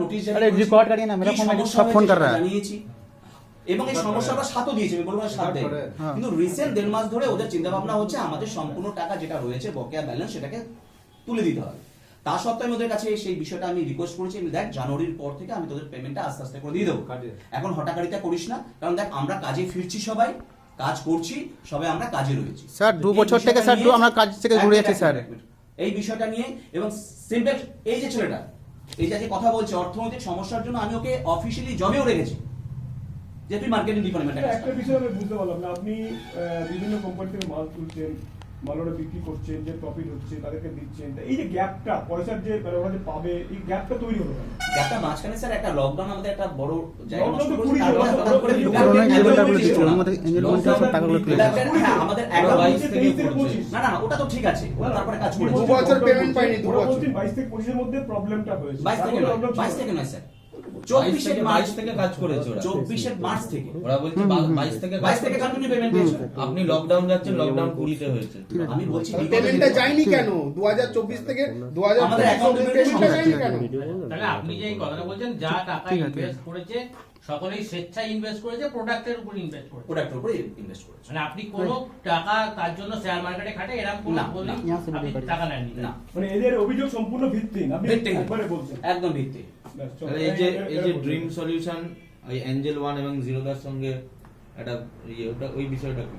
Notice record करिए ना मेरा फोन में सब फोन कर रहा है জানিয়েছি এবং এই সমস্যা আমরা সাথও দিয়েছি, আমি বলবো না সাথ দেয়, কিন্তু রিসেন্ট 1.5 মাস ধরে ওদের চিন্তা ভাবনা হচ্ছে আমাদের সম্পূর্ণ টাকা যেটা রয়েছে বকেয়া ব্যালেন্স সেটাকে তুলে দিতে হবে। তা সত্ত্বেও আমি ওদের কাছে সেই বিষয়টা আমি রিকোয়েস্ট করেছি, দেখ জানুয়ারির পর থেকে আমি তোদের পেমেন্টটা আস্তে আস্তে করে দিয়ে দেবো, এখন হঠাকারিতা করিস না, কারণ দেখ আমরা কাজে ফিরছি, সবাই কাজ করছি, সবাই আমরা কাজে রয়েছি স্যার 2 বছর থেকে স্যার আমরা কাজ থেকে জুড়ে আছি স্যার এই বিষয়টা নিয়ে। এবং সিম্পল এই যে ছেলেটা এই যে কথা বলছে অর্থনৈতিক সমস্যার জন্য আমি ওকে অফিসিয়ালি জবেও রেখেছি যে তুই মার্কেটিং ডিপার্টমেন্টে একটা বিষয় আমি বুঝতে পারলাম না, আপনি বিভিন্ন কোম্পানি থেকে মাল তুলছেন, মালটা বিক্রি করছেন, যে প্রফিট হচ্ছে তাদেরকে দিচ্ছেন, এই যে গ্যাপটা পয়সার যে ওরা যে পাবে এই গ্যাপটা তৈরি হলো কেন? গ্যাপটা মাঝখানে স্যার একটা লকডাউন আমাদের একটা বড় জায়গা Lockdown নষ্ট তো করেছে, কুড়ি তারপরে বছর হঠাৎ করে ধরে করোনা এনজেলমেন্টটা করে দিয়েছিল না। আমাদের এনজেলমেন্টটা সব টাকাগুলো তুলে হ্যাঁ আমাদের 22 22 থেকে 25 না না ওটা তো ঠিক আছে, ওরা তারপরে কাজ করেছে। 2 বছর পেমেন্ট পাইনি, 2 বছর 22 থেকে 25 এর মধ্যে প্রবলেমটা হয়েছে। 22 থেকে নয় স্যার, 24 মার্চ থেকে কাজ করেছে ওরা, 24 মার্চ থেকে ওরা বলছে 22 থেকে কন্টিনিউ পেমেন্ট দিয়েছে। আপনি লকডাউন যাচ্ছেন, লকডাউন 20 তে হয়েছে। আমি বলছি পেমেন্টটা যায়নি কেন 2024 থেকে 2025 আমাদের অ্যাকাউন্টে পেমেন্টটা যায়নি কেন? তাহলে আপনি যে এই কথাটা বলছেন, যা টাকা ইনভেস্ট করেছে সকলেই স্বেচ্ছায় ইনভেস্ট করেছে, প্রোডাক্টের উপর ইনভেস্ট করেছে, প্রোডাক্টের উপরে ইনভেস্ট করেছে। মানে আপনি কোনো টাকা তার জন্য শেয়ার মার্কেটে খাটে এরকম কোনো আপনি টাকা নেননি না, মানে এদের অভিযোগ সম্পূর্ণ ভিত্তিহীন, আপনি ভিত্তিহীন। একবারে বলছেন একদম ভিত্তি। ব্যাস, চলো। তাহলে এই যে ড্রিম সলিউশন ওই এঞ্জেল 1 এবং জিরোদার সঙ্গে একটা ওটা ওই বিষয়টা কি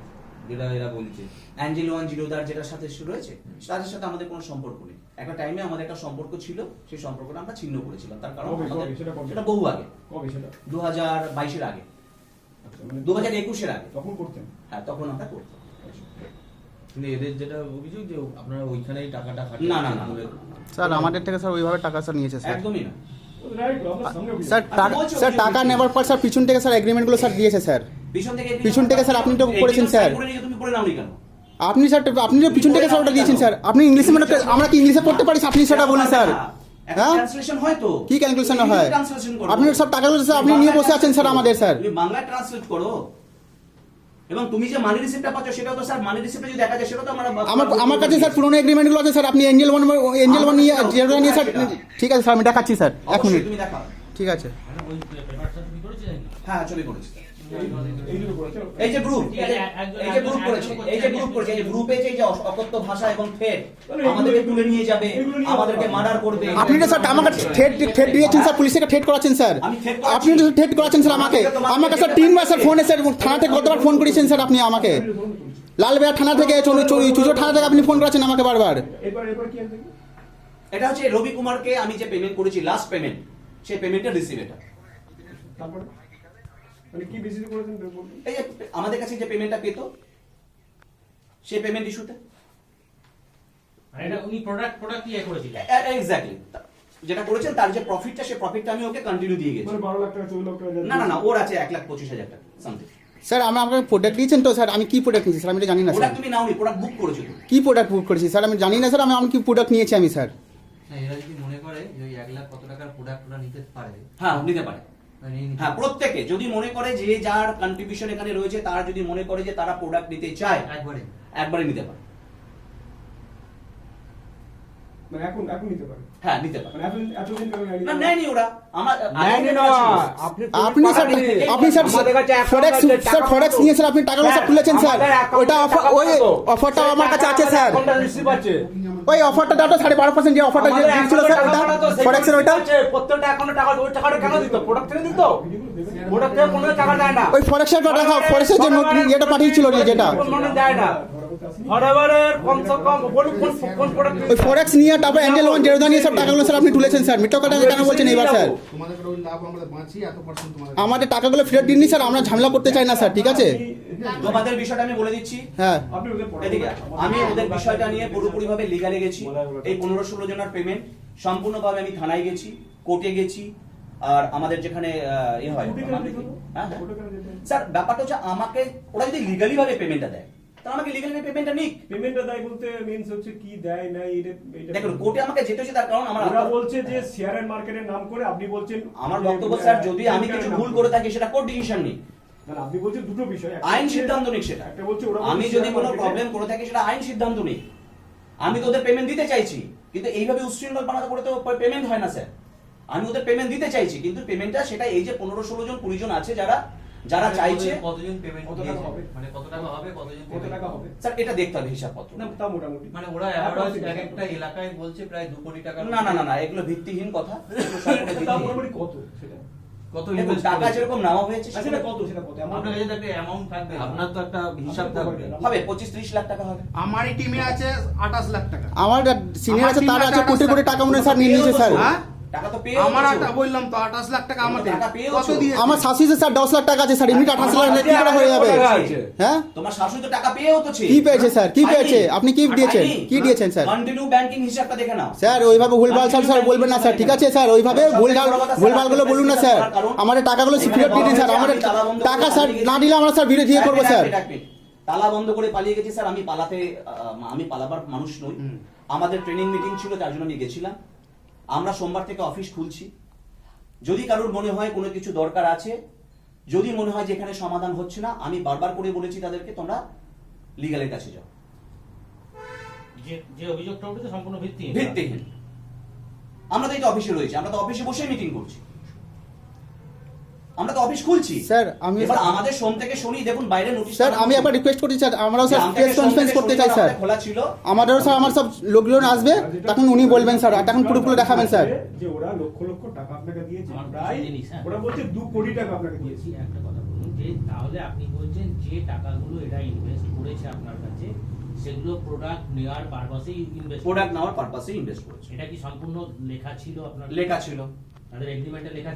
যেটা এরা বলছে, অ্যাঞ্জেল 1 জিরোদার যেটার সাথে শুরু হয়েছে তাদের সাথে আমাদের কোনো সম্পর্ক নেই। একটা টাইমে আমাদের একটা সম্পর্ক ছিল, সেই সম্পর্কটা আমরা ছিন্ন করেছিলাম, তার কারণ কবে, আমাদের- সেটা কবে? সেটা বহু আগে, কবে সেটা? 2022 এর আগে, আচ্ছা, মানে 2021 এর আগে। তখন করতেন? হ্যাঁ তখন আমরা করতাম। কিন্তু এদের যেটা অভিযোগ যে আপনারা ওইখানেই টাকাটা খাটেন। না, না, না। স্যার আমাদের থেকে স্যার ওইভাবে টাকা স্যার নিয়েছে স্যার একদমই না রাইট, আপনার সঙ্গে অভিযোগ। স্যার স্যার টাকা নেবার পর স্যার পিছন থেকে স্যার এগ্রিমেন্টগুলো স্যার দিয়েছে স্যার পিছন থেকে স্যার আপনি তো করেছেন স্যার। তুমি করে নাওনি কেন? আপনি স্যার আপনি তো পিছন থেকে স্যার ওটা দিয়েছেন স্যার। আপনি ইংলিশে মানে আমরা কি ইংলিশে পড়তে পারি আপনি সেটা বলুন স্যার। হ্যাঁ ট্রান্সলেশন হয় তো কি ক্যালকুলেশন হয়? ট্রান্সলেশন করো। আপনি সব টাকাগুলো স্যার আপনি নিয়ে বসে আছেন স্যার আমাদের স্যার। তুমি বাংলা ট্রান্সলেট করো, এবং তুমি যে মানি রিসিপ্টটা পাচ্ছ সেটাও তো স্যার মানি রিসিপ্টে যদি দেখা যায় সেটাও তো আমরা আমার কাছে স্যার পুরনো এগ্রিমেন্টগুলো আছে স্যার। আপনি এঞ্জেল 1 নিয়ে যেটা নিয়ে স্যার ঠিক আছে স্যার আমি দেখাচ্ছি স্যার এক মিনিট। তুমি দেখাও। ঠিক আছে ওই পেপারটা তুমি করেছিলেন? হ্যাঁ ছবি করেছি। এইগুলো করেছে। এই যে গ্রুপ, এই যে গ্রুপ করেছে, এই যে গ্রুপ করেছে, এই যে গ্রুপে যে অকথ্য ভাষা এবং থ্রেট আমাদেরকে তুলে নিয়ে যাবে, আমাদেরকে মার্ডার করবে। আপনি তো স্যার আমাকে ঠেট দিয়েছেন স্যার, পুলিশকে ঠেট করাচ্ছেন স্যার। আপনি তো ঠেট করাচ্ছেন স্যার আমাকে স্যার 3 বার স্যার ফোনে স্যার থানা থেকে কতবার ফোন করেছেন স্যার আপনি আমাকে। লালবেড়া থানা থেকে চুজো থানা থেকে আপনি ফোন করেছেন আমাকে বারবার। এরপর কি আছে? এটা হচ্ছে রবি কুমারকে আমি যে পেমেন্ট করেছি লাস্ট পেমেন্ট, সেই পেমেন্টের রিসিভ এটা। তারপরে মানে কি বেশি করেছেন বলুন? এই যে আমাদের কাছে যে পেমেন্টটা পেতো সেই পেমেন্ট ইস্যুতে মানে এটা উনি প্রোডাক্ট ইয়ে করেছিলেন। এক্স্যাক্টলি যেটা করেছেন তার যে প্রফিটটা, সেই প্রফিটটা আমি ওকে কন্টিনিউ দিয়ে গেছি। মানে 12 লাখ টাকা 14 লাখ টাকা? না না না, ওর আছে 1,25,000 টাকা সামথিং। স্যার আমাকে প্রোডাক্ট দিয়েছেন তো স্যার। আমি কি প্রোডাক্ট নিয়েছি স্যার আমি তো জানি না স্যার। প্রোডাক্ট তুমি নাওনি, প্রোডাক্ট বুক করেছো তুমি। কি প্রোডাক্ট বুক করেছি স্যার আমি জানি না স্যার। আমি কি প্রোডাক্ট নিয়েছি আমি স্যার। এরা যদি মনে করে যে ওই 1 লাখ কত টাকার প্রোডাক্ট ওরা নিতে পারে, হ্যাঁ নিতে পারে। হ্যাঁ প্রত্যেকে যদি মনে করে যে যার কন্ট্রিবিউশন এখানে রয়েছে তার যদি মনে করে যে তারা প্রোডাক্ট নিতে চায় একবারে নিতে পারে। মানে এখন নিতে পারে? হ্যাঁ নিতে পারে। মানে এতদিন কেন নেয়নি? না নেয়নি ওরা। আপনি স্যার ফরেক্স নিয়ে স্যার আপনি টাকাগুলো স্যার তুলেছেন স্যার। ওটা ওই অফারটা আমার কাছে আছে স্যার। ওই অফারটা দাও 12.5% যে অফারটা দিয়েছিল স্যার ওটা ফরেক্সের ওটা প্রত্যেকটা অ্যাকাউন্টে টাকা ওই টাকাটা কেন দিত? প্রোডাক্ট থেকে দিত? প্রোডাক্ট থেকে কোনো টাকা দেয় না। ওই ফরেক্সের টাকা ফরেক্সের যে যেটা পাঠিয়েছিল যেটা কোনো দেয় না। ফরএভারের কমসে কম কোন প্রোডাক্ট ওই ফরেক্স নিয়ে তারপর অ্যাঞ্জেল 1 জেরোদা নিয়ে সব টাকাগুলো স্যার আপনি তুলেছেন স্যার। মিথ্যা কথা কেন বলছেন এবার স্যার? তোমাদের ওই লাভ আমরা বাঁচি এত পার্সেন্ট তোমাদের। আমাদের টাকাগুলো ফেরত দিননি স্যার। আমরা ঝামেলা করতে চাই না স্যার, ঠিক আছে? তোমাদের বিষয়টা আমি বলে দিচ্ছি। হ্যাঁ আপনি ওদের পড়ান। এদিকে আমি ওদের বিষয়টা নিয়ে পুরোপুরিভাবে লিগালে গেছি। এই 15-16 জনের পেমেন্ট সম্পূর্ণভাবে আমি থানায় গেছি, কোর্টে গেছি, আর আমাদের যেখানে এ হয় হ্যাঁ স্যার ব্যাপারটা হচ্ছে আমাকে ওরা যদি লিগালি ভাবে পেমেন্টটা দেয় তাহলে আমাকে লিগালি পেমেন্টটা নিক। পেমেন্টটা দেয় বলতে মিন্স হচ্ছে কি দেয় না এটা দেখুন কোর্টে আমাকে যেতে হচ্ছে, তার কারণ আমার ওরা বলছে যে শেয়ার এন্ড মার্কেটের নাম করে, আপনি বলছেন আমার বক্তব্য স্যার যদি আমি কিছু ভুল করে থাকি সেটা কোর্ট ডিসিশন নিক। না আপনি বলছেন দুটো বিষয়, আইন সিদ্ধান্ত নিক সেটা। একটা বলছে ওরা আমি যদি কোনো প্রবলেম করে থাকি সেটা আইন সিদ্ধান্ত নিক। আমি তো ওদের পেমেন্ট দিতে চাইছি, কিন্তু এইভাবে উচ্ছৃঙ্খল বানাতে করে তো পেমেন্ট হয় না স্যার। আমি ওদের পেমেন্ট দিতে চাইছি, কিন্তু পেমেন্টটা সেটা এই যে 15-16 জন 20 জন আছে যারা চাইছে, কতজন পেমেন্ট কত টাকা হবে? মানে কত টাকা হবে, কতজন কত টাকা হবে? স্যার এটা দেখতে হবে হিসাবপত্র। না তা মোটামুটি মানে ওরা অ্যাভারেজ এক একটা এলাকায় বলছে প্রায় 2 কোটি টাকা। না এগুলো ভিত্তিহীন কথা, এগুলো সম্পূর্ণ তা ভিত্তিহীন। মোটামুটি কত সেটা? কত দেখুন, ইনভেস্ট টাকা যেরকম নেওয়া হয়েছে আচ্ছা, সেটা কত সেটা কত? আপনার কাছে তো একটা অ্যামাউন্ট থাকবে, আপনার তো একটা হিসাব থাকবে। হবে 25-30 লাখ টাকা হবে। আমার এই টিমে আছে 28 লাখ টাকা। আমার সিনিয়র আছে, তার আছে কোটি কোটি টাকা মনে হয় স্যার নিয়ে নিয়েছে স্যার। হ্যাঁ? টাকা তো পেয়ে আমার বললাম তো 28 লাখ টাকা আমাদের। টাকা পেয়েও কত তো। দিয়েছে? আমার শাশুড়ি স্যার 10 লাখ টাকা আছে স্যার, এমনি 28 লাখ কি করে হয়ে যাবে? হ্যাঁ তোমার শাশুড়ি তো টাকা পেয়েও তো কি পেয়েছে স্যার, কি পেয়েছে? আপনি কি দিয়েছেন, কি দিয়েছেন স্যার? কন্টিনিউ ব্যাংকিং হিসাবটা দেখে নাও স্যার ওইভাবে ভুলভাল স্যার বলবেন না স্যার, ঠিক আছে স্যার? ওইভাবে ভুলভালগুলো বলুন না স্যার, আমাদের টাকাগুলো ফেরত দিয়ে দিন স্যার। আমাদের টাকা স্যার না দিলে আমরা স্যার ভিডিও দিয়ে করবো স্যার। তালা বন্ধ করে পালিয়ে গেছি স্যার। আমি পালাবার মানুষ নই। আমাদের ট্রেনিং মিটিং ছিল, তার জন্য আমি গেছিলাম। আমরা সোমবার থেকে অফিস খুলছি। যদি কারোর মনে হয় কোনো কিছু দরকার আছে, যদি মনে হয় যে এখানে সমাধান হচ্ছে না, আমি বারবার করে বলেছি তাদেরকে তোমরা লিগ্যালের কাছে যাও। যে অভিযোগটা উঠেছে সম্পূর্ণ ভিত্তিহীন। ভিত্তিহীন। আমরা তো এই তো অফিসে রয়েছি, আমরা তো অফিসে বসে মিটিং করছি, আমরা তো অফিস খুলছি স্যার, আমি এবার আমাদের সোম থেকে শনি দেখুন বাইরে নোটিশ। স্যার আমি একবার রিকোয়েস্ট করছি স্যার, আমরাও স্যার প্রেস কনফারেন্স করতে চাই স্যার। খোলা ছিল। আমাদেরও স্যার, আমার সব লোকজন আসবে, তখন উনি বলবেন স্যার, আর তখন পুরোপুরি দেখাবেন স্যার। যে ওরা লক্ষ লক্ষ টাকা আপনাকে দিয়েছে, আমার প্রায় জিনিস, হ্যাঁ। ওরা বলছে 2 কোটি টাকা আপনাকে দিয়েছে। বলছি একটা কথা বলুন, যে তাহলে আপনি বলছেন যে টাকাগুলো এরা ইনভেস্ট করেছে আপনার কাছে, সেগুলো প্রোডাক্ট নেওয়ার পারপাসেই ইনভেস্ট, প্রোডাক্ট নেওয়ার পারপাসে ইনভেস্ট করেছে। এটা কি সম্পূর্ণ লেখা ছিল আপনার? লেখা ছিল। তাদের এগ্রিমেন্টে লেখা